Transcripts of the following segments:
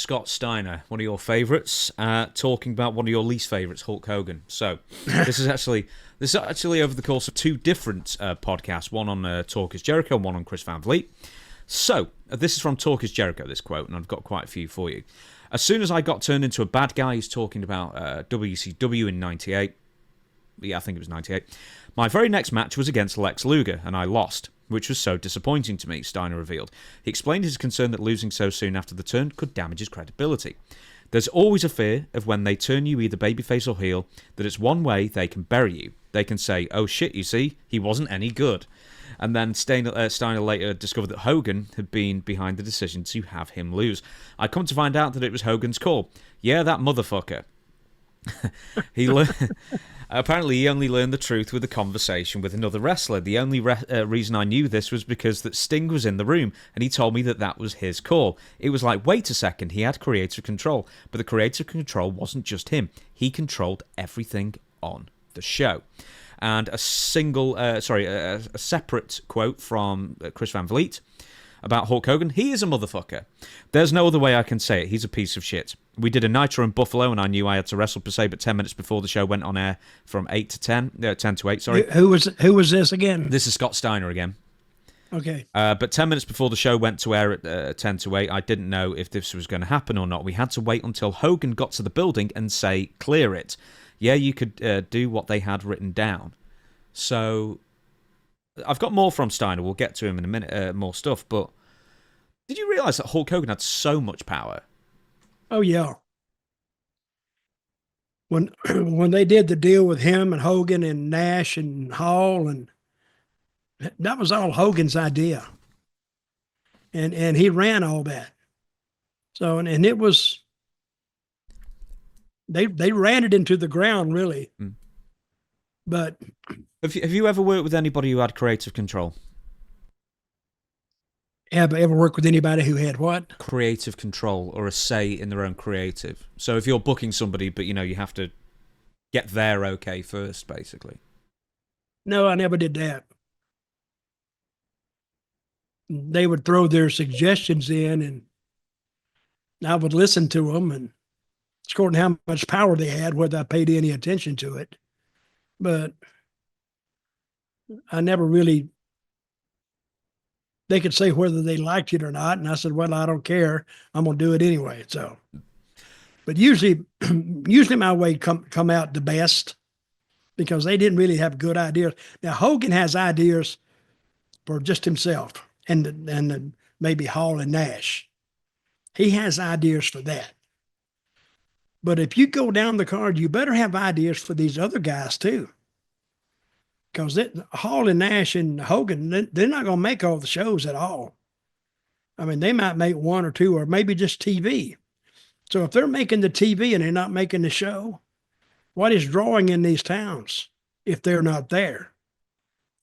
Scott Steiner, one of your favourites, talking about one of your least favourites, Hulk Hogan. So this is actually over the course of two different podcasts, one on Talk is Jericho and one on Chris Van Vliet. So this is from Talk is Jericho, this quote, and I've got quite a few for you. As soon as I got turned into a bad guy, he's talking about WCW in 98. Yeah, I think it was 98. My very next match was against Lex Luger, and I lost, which was so disappointing to me, Steiner revealed. He explained his concern that losing so soon after the turn could damage his credibility. There's always a fear of when they turn you either babyface or heel, that it's one way they can bury you. They can say, oh shit, you see, he wasn't any good. And then Steiner later discovered that Hogan had been behind the decision to have him lose. I come to find out that it was Hogan's call. Yeah, that motherfucker. Apparently, he only learned the truth with a conversation with another wrestler. The only reason I knew this was because that Sting was in the room, and he told me that was his call. It was like, wait a second, he had creative control. But the creative control wasn't just him. He controlled everything on the show. And a separate quote from Chris Van Vliet about Hulk Hogan. He is a motherfucker. There's no other way I can say it. He's a piece of shit. We did a Nitro in Buffalo, and I knew I had to wrestle per se, but 10 minutes before the show went on air from 10 to 8, sorry. Who was this again? This is Scott Steiner again. Okay. But 10 minutes before the show went to air at 10 to 8, I didn't know if this was going to happen or not. We had to wait until Hogan got to the building and say, clear it. Yeah, you could do what they had written down. So I've got more from Steiner. We'll get to him in a minute, more stuff. But did you realise that Hulk Hogan had so much power? Oh, yeah. When they did the deal with him and Hogan and Nash and Hall, and that was all Hogan's idea. And he ran all that. So, and it was, they ran it into the ground, really. Mm. But have you ever worked with anybody who had creative control? Have I ever worked with anybody who had what? Creative control, or a say in their own creative. So if you're booking somebody, but you have to get their okay first, basically. No, I never did that. They would throw their suggestions in, and I would listen to them, and according to how much power they had, whether I paid any attention to it. But I never really, they could say whether they liked it or not. And I said, well, I don't care. I'm going to do it anyway. So, but usually my way come out the best because they didn't really have good ideas. Now, Hogan has ideas for just himself and maybe Hall and Nash. He has ideas for that. But if you go down the card, you better have ideas for these other guys too. Because Hall and Nash and Hogan, they're not going to make all the shows at all. I mean, they might make one or two, or maybe just TV. So if they're making the TV and they're not making the show, what is drawing in these towns if they're not there?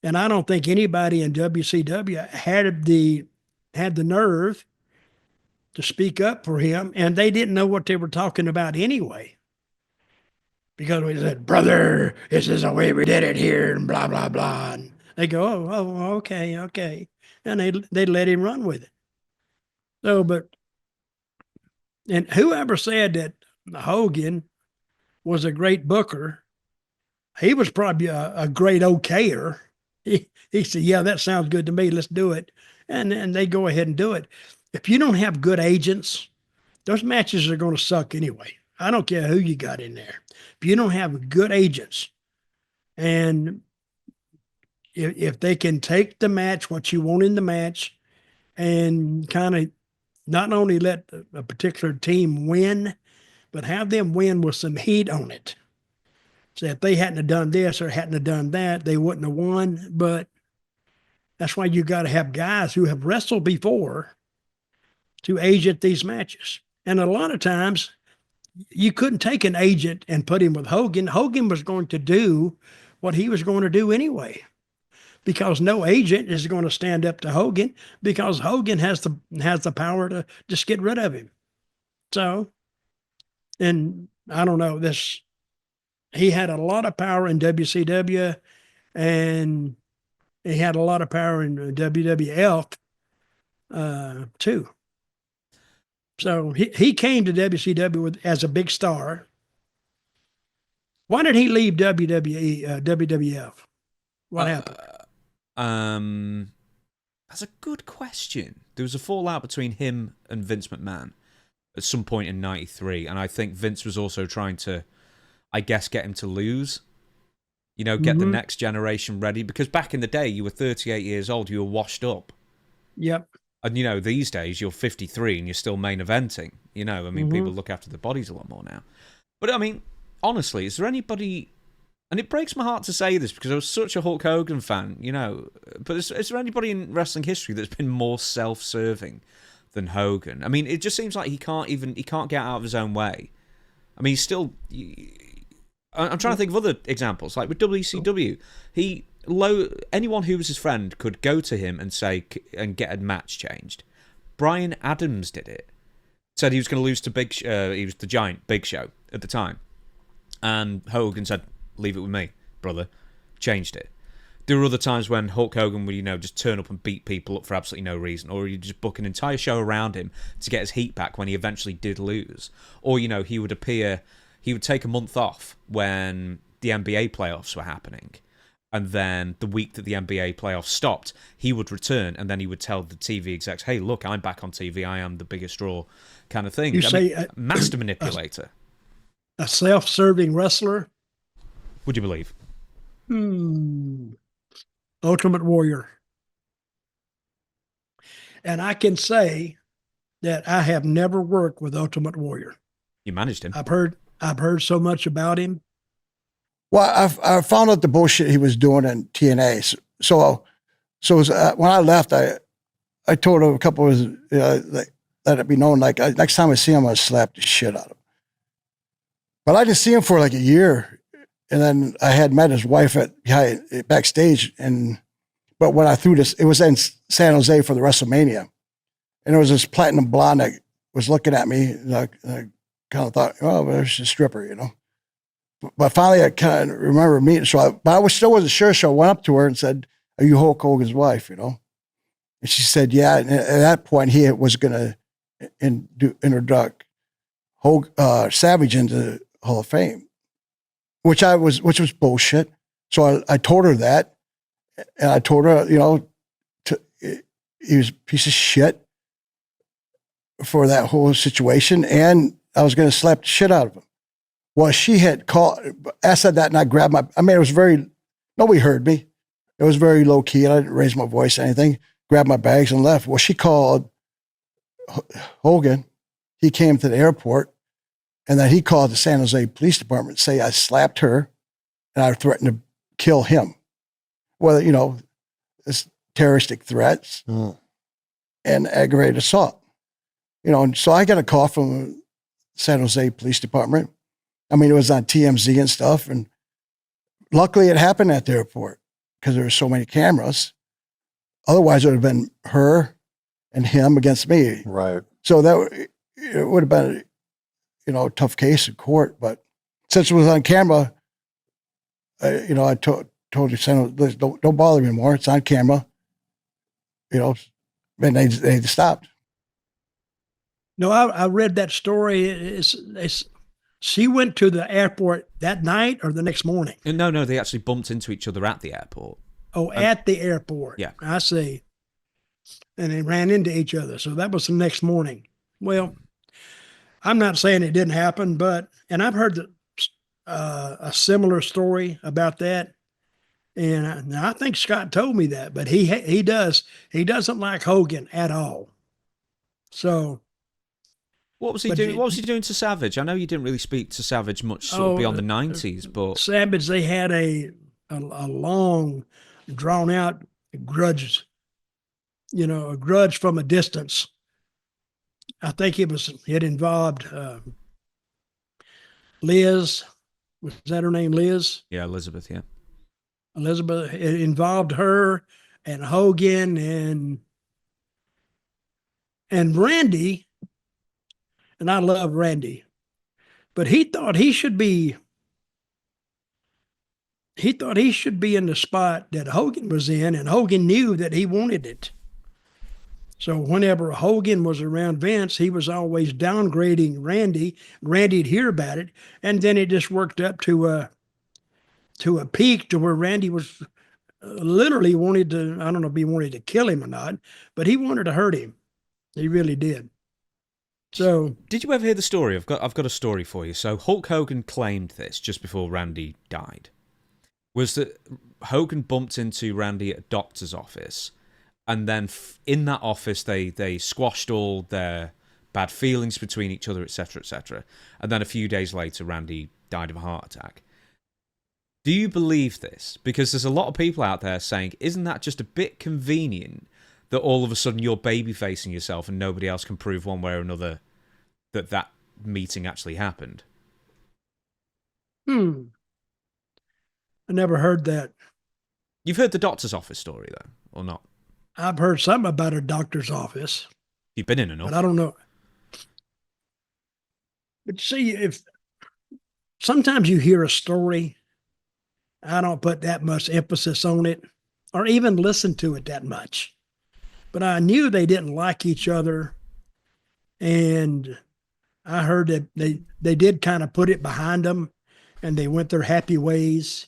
And I don't think anybody in WCW had the nerve to speak up for him, and they didn't know what they were talking about anyway. Because we said, brother, this is the way we did it here, and blah, blah, blah. And they go, oh, okay. And they let him run with it. So, and whoever said that Hogan was a great booker, he was probably a great okayer. He said, yeah, that sounds good to me. Let's do it. And they go ahead and do it. If you don't have good agents, those matches are going to suck anyway. I don't care who you got in there. If you don't have good agents, and if they can take the match, what you want in the match, and kind of not only let a particular team win, but have them win with some heat on it. So if they hadn't have done this or hadn't have done that, they wouldn't have won. But that's why you got to have guys who have wrestled before to agent these matches. And a lot of times you couldn't take an agent and put him with Hogan. Hogan was going to do what he was going to do anyway, because no agent is going to stand up to Hogan, because Hogan has the power to just get rid of him. So, and I don't know, he had a lot of power in WCW, and he had a lot of power in WWF too. So he came to WCW as a big star. Why did he leave WWF? What happened? That's a good question. There was a fallout between him and Vince McMahon at some point in '93, and I think Vince was also trying to, I guess, get him to lose. Get the next generation ready, because back in the day, you were 38 years old, you were washed up. Yep. And, these days, you're 53 and you're still main eventing. People look after their bodies a lot more now. But, honestly, is there anybody... And it breaks my heart to say this because I was such a Hulk Hogan fan, But is there anybody in wrestling history that's been more self-serving than Hogan? It just seems like he can't get out of his own way. He's still... I'm trying to think of other examples. Like with WCW, anyone who was his friend could go to him and say and get a match changed. Bryan Adams did it. Said he was going to lose to he was the Giant Big Show at the time, and Hogan said, "Leave it with me, brother." Changed it. There were other times when Hulk Hogan would, just turn up and beat people up for absolutely no reason, or he'd just book an entire show around him to get his heat back when he eventually did lose, or he would appear. He would take a month off when the NBA playoffs were happening. And then the week that the NBA playoffs stopped, he would return and then he would tell the TV execs, "Hey, look, I'm back on TV. I am the biggest draw," kind of thing. Master manipulator. A self-serving wrestler? Would you believe? Ultimate Warrior. And I can say that I have never worked with Ultimate Warrior. You managed him. I've heard so much about him. Well, I found out the bullshit he was doing in TNA. So when I left, I told a couple of his, let it be known, next time I see him, I'm going to slap the shit out of him. But I didn't see him for like a year. And then I had met his wife backstage. But when I threw this, it was in San Jose for the WrestleMania. And there was this platinum blonde that was looking at me. And I kind of thought, oh, there's a stripper, But finally, I kind of remember meeting. But I still wasn't sure. So I went up to her and said, "Are you Hulk Hogan's wife?" And she said, "Yeah." And at that point, he was going to introduce Savage into the Hall of Fame, which was bullshit. So I told her that, and I told her, he was a piece of shit for that whole situation, and I was going to slap the shit out of him. Well, she had called, I said that and I grabbed it was nobody heard me. It was very low key. I didn't raise my voice or anything, grabbed my bags and left. Well, she called Hogan. He came to the airport and then he called the San Jose Police Department to say I slapped her and I threatened to kill him. Well, it's terroristic threats and aggravated assault. And so I got a call from San Jose Police Department. It was on TMZ and stuff. And luckily it happened at the airport because there were so many cameras. Otherwise it would have been her and him against me. Right. So it would have been, a tough case in court. But since it was on camera, I told you, don't bother me anymore. It's on camera. And they stopped. No, I read that story. She went to the airport that night or the next morning? No, they actually bumped into each other at the airport. Oh, at the airport. Yeah. I see. And they ran into each other. So that was the next morning. Well, I'm not saying it didn't happen, and I've heard a similar story about that. And I think Scott told me that, but he doesn't like Hogan at all. So... What was he doing? What was he doing to Savage? I know you didn't really speak to Savage much beyond the 90s, but Savage, they had a long, drawn out grudge, a grudge from a distance. I think it involved Liz. Was that her name, Liz? Yeah, Elizabeth. Yeah, Elizabeth. It involved her and Hogan and Randy. And I love Randy, but he thought he should be in the spot that Hogan was in, and Hogan knew that he wanted it. So whenever Hogan was around Vince, he was always downgrading Randy. Randy'd hear about it, and then it just worked up to a peak to where Randy was literally wanted to. I don't know if he wanted to kill him or not, but he wanted to hurt him. He really did. So, did you ever hear the story? I've got a story for you. So Hulk Hogan claimed this just before Randy died. Was that Hogan bumped into Randy at a doctor's office, and then in that office they squashed all their bad feelings between each other, etc., etc. And then a few days later, Randy died of a heart attack. Do you believe this? Because there's a lot of people out there saying, isn't that just a bit convenient that all of a sudden you're baby-facing yourself and nobody else can prove one way or another that meeting actually happened? I never heard that. You've heard the doctor's office story, though, or not? I've heard something about a doctor's office. You've been in enough. But I don't know. But see, if sometimes you hear a story, I don't put that much emphasis on it or even listen to it that much. But I knew they didn't like each other. And I heard that they did kind of put it behind them and they went their happy ways.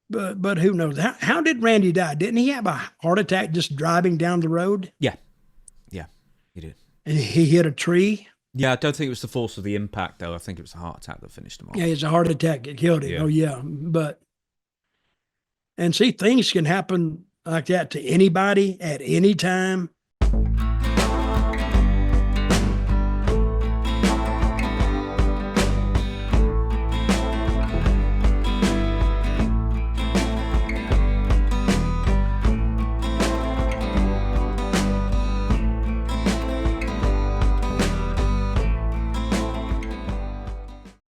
But who knows? How did Randy die? Didn't he have a heart attack just driving down the road? Yeah, he did. And he hit a tree? Yeah, I don't think it was the force of the impact, though. I think it was the heart attack that finished him off. Yeah, it's a heart attack that killed him. Yeah. Oh, yeah. And see, things can happen like that to anybody at any time.